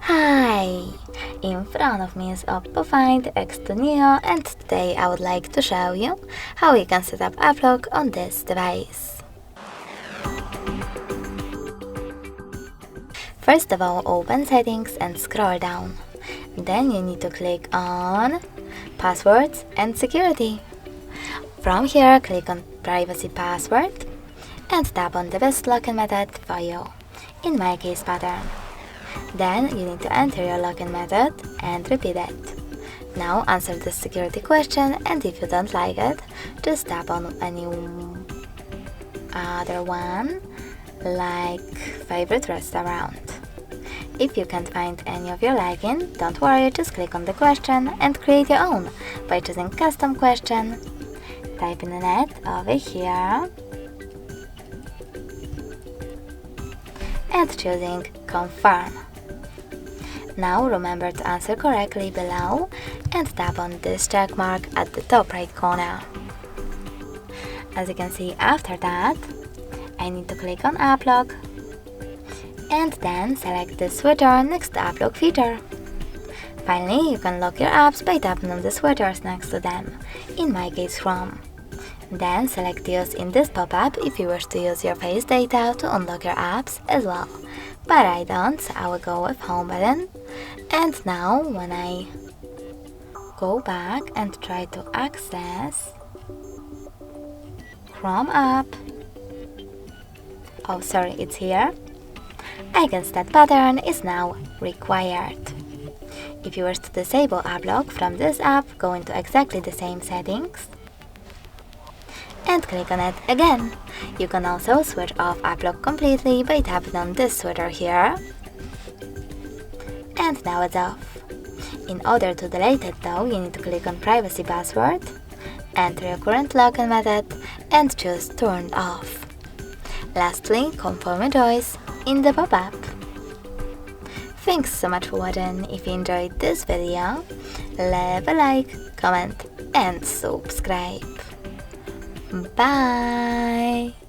Hi! In front of me is OPPO Find X2 Neo, and today I would like to show you how you can set up app lock on this device. First of all, open Settings and scroll down. Then you need to click on Passwords and Security. From here, click on Privacy Password and tap on the best login method for you, in my case pattern. Then you need to enter your login method and repeat it. Now answer the security question, and if you don't like it, just tap on any other one, like favorite restaurant. If you can't find any of your liking, don't worry, just click on the question and create your own by choosing custom question. Type in it over here and choosing confirm. Now remember to answer correctly below and tap on this check mark at the top right corner. As you can see, after that, I need to click on app lock and then select the switcher next to app lock feature. Finally, you can lock your apps by tapping on the switchers next to them, in my case Chrome. Then select use in this pop-up if you wish to use your face data to unlock your apps as well. But I don't, so I will go with home button. And now when I go back and try to access Chrome app, oh sorry, it's here, I guess that pattern is now required. If you wish to disable app lock from this app, go into exactly the same settings and click on it again. You can also switch off app lock completely by tapping on this switcher here. And now it's off. In order to delete it though, you need to click on privacy password, enter your current login method and choose turned off. Lastly, confirm your choice in the pop-up. Thanks so much for watching. If you enjoyed this video, leave a like, comment and subscribe. Bye!